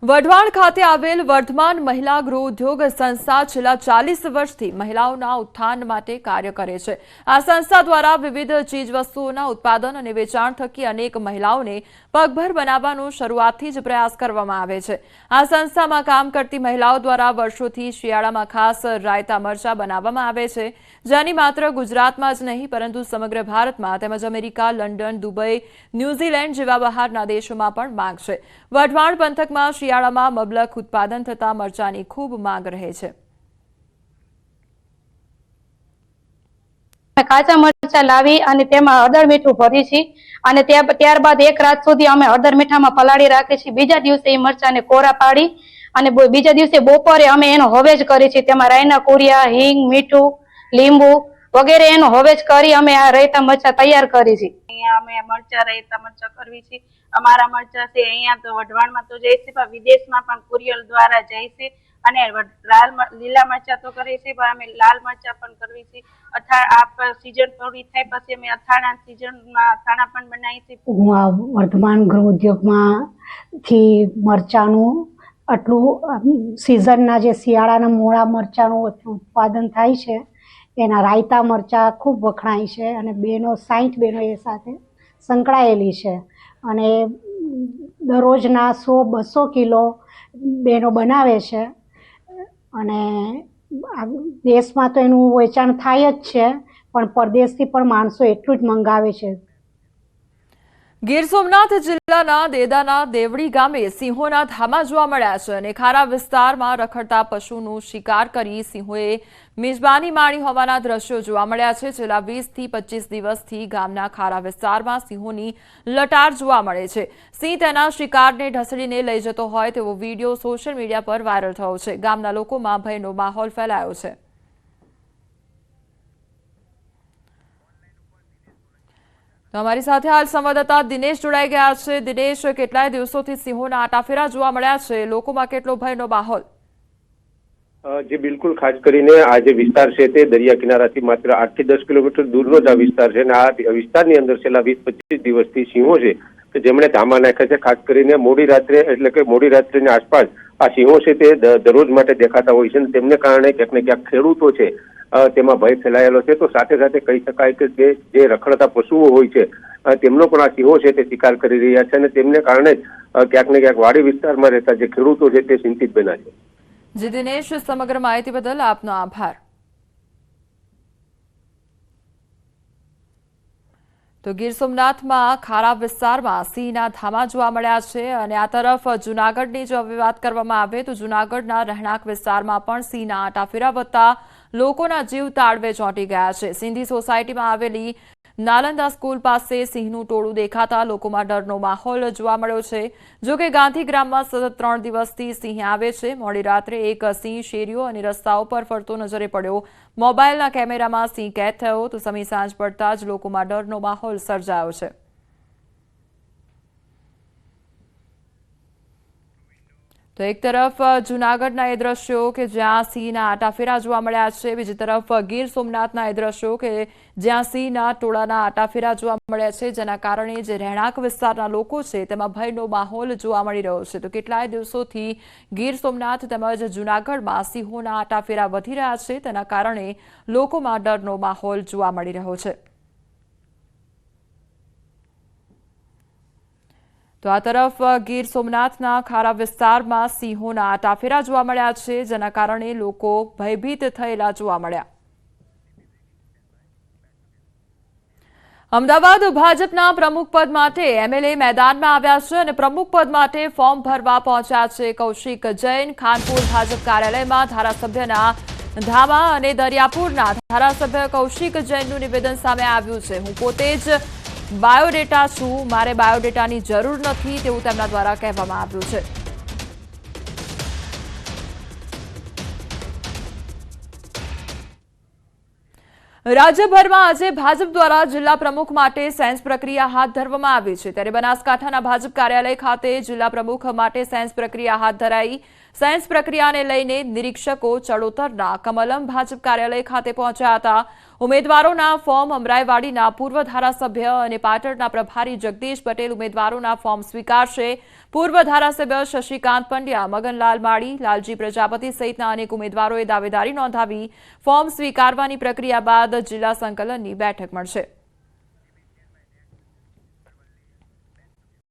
વઢવાણ ખાતે આવેલ વર્ધમાન મહિલા ગૃહ ઉદ્યોગ સંસ્થા છેલ્લા 40 વર્ષથી મહિલાઓના ઉત્થાન માટે કાર્ય કરે છે। આ સંસ્થા દ્વારા વિવિધ ચીજવસ્તુઓના ઉત્પાદન અને વેચાણ થકી અનેક મહિલાઓને પગભર બનાવવાનો શરૂઆતથી જ પ્રયાસ કરવામાં આવે છે। આ સંસ્થામાં કામ કરતી મહિલાઓ દ્વારા વર્ષોથી શિયાળામાં ખાસ રાયતા મરચાં બનાવવામાં આવે છે, જેની માત્ર ગુજરાતમાં જ નહીં પરંતુ સમગ્ર ભારતમાં તેમજ અમેરિકા, લંડન, દુબઈ, ન્યૂઝીલેન્ડ જેવા બહારના દેશોમાં પણ માંગ છે। વઢવાણ પંથકમાં શિયાળામાં મબલખ ઉત્પાદન થતા મરચાની ખૂબ માંગ રહે છે। કાચા મરચા લાવી અને તેમાં હળદર મીઠું ભરી છે અને ત્યારબાદ એક રાત સુધી અમે હળદર મીઠામાં પલાળી રાખીએ છીએ। બીજા દિવસે એ મરચાને કોરા પાડી અને બીજા દિવસે બપોરે અમે એનો હવેજ કરીએ છીએ। તેમાં રાયના કુરિયા, હિંગ, મીઠું, લીંબુ વગેરે એનો હવેજ કરી અમે આ રાયતા મરચા તૈયાર કરી છે। અહીંયા અમે મરચા રાયતા મરચા કરવી છે। અમારા મરચા છે અહીંયા તો વઢવાણમાં તો જાય છે, પણ વિદેશમાં પણ કુરિયર દ્વારા જાય છે અને લીલા મરચા તો કરે છે, પણ અમે લાલ મરચા પણ કરવી છે। સીઝન પૂરી થાય પછી અમે અથાણા સીઝનમાં અથાણા પણ બનાવી છે। હું આ વર્ધમાન ગૃહ ઉદ્યોગમાંથી મરચાનું આટલું સિઝનના જે શિયાળાના મોળા મરચાનું ઉત્પાદન થાય છે એના રાયતા મરચા ખૂબ વખણાય છે અને 60 બહેનો એ સાથે સંકળાયેલી છે અને દરરોજના 100-200 કિલો બહેનો બનાવે છે અને દેશમાં તો એનું વેચાણ થાય જ છે, પણ પરદેશથી પણ માણસો એટલું જ મંગાવે છે। ગીર સોમનાથ જિલ્લાના દેદાના દેવડી ગામે સિંહોના ધામા જોવા મળ્યા છે અને ખારા વિસ્તારમાં રખડતા પશુનો શિકાર કરી સિંહોએ મિજબાની માણી હોવાના દ્રશ્યો જોવા મળ્યા છે। છેલ્લા 20 થી 25 દિવસથી ગામના ખારા વિસ્તારમાં સિંહોની લટાર જોવા મળે છે। સિંહ તેના શિકારને ઢસડીને લઈ જતો હોય તેવો વિડીયો સોશિયલ મીડિયા પર વાયરલ થયો છે। ગામના લોકોમાં ભયનો માહોલ ફેલાયો છે। તો અમારી સાથે હાલ સંવાદદાતા દિનેશ જોડાઈ ગયા છે। દિનેશ, કેટલાય દિવસોથી સિંહોના આટાફેરા જોવા મળ્યા છે, લોકોમાં કેટલો ભયનો માહોલ? જે બિલકુલ ખાસ કરીને આ જે વિસ્તાર છે તે દરિયા કિનારાથી માત્ર 8 થી 10 કિલોમીટર દૂરનો જ આ વિસ્તાર છે અને આ વિસ્તારની અંદર છેલ્લા 20-25 દિવસથી સિંહો છે કે જેમણે ધામા નાખ્યા છે। ખાસ કરીને મોડી રાત્રે એટલે કે મોડી રાત્રિની આસપાસ આ સિંહો છે તે દરરોજ માટે દેખાતા હોય છે અને તેમને કારણે ક્યાંક ને ક્યાંક ખેડૂતો છે તેમાં ભય ફેલાયેલો છે। તો સાથે સાથે કહી શકાય કે જે રખડતા પશુઓ હોય છે તેમનો પણ આ સિંહો છે તે શિકાર કરી રહ્યા છે અને તેમને કારણે ક્યાંક ને ક્યાંક વાડી વિસ્તારમાં રહેતા જે ખેડૂતો છે તે ચિંતિત બન્યા છે। જી દિનેશ, સમગ્ર માહિતી બદલ આપનો આભાર। તો ગીર સોમનાથમાં ખારા વિસ્તારમાં સિંહના ધામા જોવા મળ્યા છે અને આ તરફ જૂનાગઢની જો વાત કરવામાં આવે તો જૂનાગઢના રહેણાંક વિસ્તારમાં પણ સિંહના આટાફેરા વધતા લોકોના જીવ તાળવે ચોંટી ગયા છે। સિંધી સોસાયટીમાં આવેલી નાલંદા સ્કૂલ પાસે સિંહનું ટોળું દેખાતા લોકોમાં ડરનો માહોલ જોવા મળ્યો છે। જો કે ગાંધીગ્રામમાં સતત 3 દિવસથી સિંહ આવે છે। મોડી રાત્રે એક સિંહ શેરીઓ અને રસ્તાઓ પર ફરતો નજરે પડ્યો। મોબાઈલના કેમેરામાં સિંહ કેદ થયો તો સમી સાંજ પડતા જ લોકોમાં ડરનો માહોલ સર્જાયો છે। તો એક તરફ જૂનાગઢના એ દ્રશ્યો કે જ્યાં સિંહના આટાફેરા જોવા મળ્યા છે, બીજી તરફ ગીર સોમનાથના એ દ્રશ્યો કે જ્યાં સિંહના ટોળાના આટાફેરા જોવા મળ્યા છે, જેના કારણે જે રહેણાંક વિસ્તારના લોકો છે તેમાં ભયનો માહોલ જોવા મળી રહ્યો છે। તો કેટલાય દિવસોથી ગીર સોમનાથ તેમજ જૂનાગઢમાં સિંહોના આટાફેરા વધી રહ્યા છે, તેના કારણે લોકોમાં ડરનો માહોલ જોવા મળી રહ્યો છે। તો આ તરફ ગીર સોમનાથના ખારા વિસ્તારમાં સિંહોના આટાફેરા જોવા મળ્યા છે, જેના કારણે લોકો ભયભીત થયેલા જોવા મળ્યા। અમદાવાદ ભાજપના પ્રમુખ પદ માટે એમએલએ મેદાનમાં આવ્યા છે અને પ્રમુખ પદ માટે ફોર્મ ભરવા પહોંચ્યા છે કૌશિક જૈન। ખાનપુર ભાજપ કાર્યાલયમાં ધારાસભ્યના ધામા અને દરિયાપુરના ધારાસભ્ય કૌશિક જૈનનું નિવેદન સામે આવ્યું છે। હું પોતે જ બાયોડેટા છું, મારે બાયોડેટાની જરૂર નથી તેવું તેમના દ્વારા કહેવામાં આવ્યું છે। રાજ્યભરમાં આજે ભાજપ દ્વારા જિલ્લા પ્રમુખ માટે સેન્સ પ્રક્રિયા હાથ ધરવામાં આવી છે, ત્યારે બનાસકાંઠાના ભાજપ કાર્યાલય ખાતે જિલ્લા પ્રમુખ માટે સેન્સ પ્રક્રિયા હાથ ધરાઈ। સેન્સ પ્રક્રિયાને લઈને નિરીક્ષકો ચડોતરના કમલમ ભાજપ કાર્યાલય ખાતે પહોંચ્યા હતા। ઉમેદવારોના ફોર્મ અમરાઈવાડીના પૂર્વ ધારાસભ્ય અને પાટણના પ્રભારી જગદીશ પટેલ ઉમેદવારોના ફોર્મ સ્વીકારશે। પૂર્વ ધારાસભ્ય શશિકાંત પંડ્યા, મગનલાલ માળી, લાલજી પ્રજાપતિ સહિતના અનેક ઉમેદવારોએ દાવેદારી નોંધાવી. ફોર્મ સ્વીકારવાની પ્રક્રિયા બાદ જિલ્લા સંકલનની બેઠક મળશે.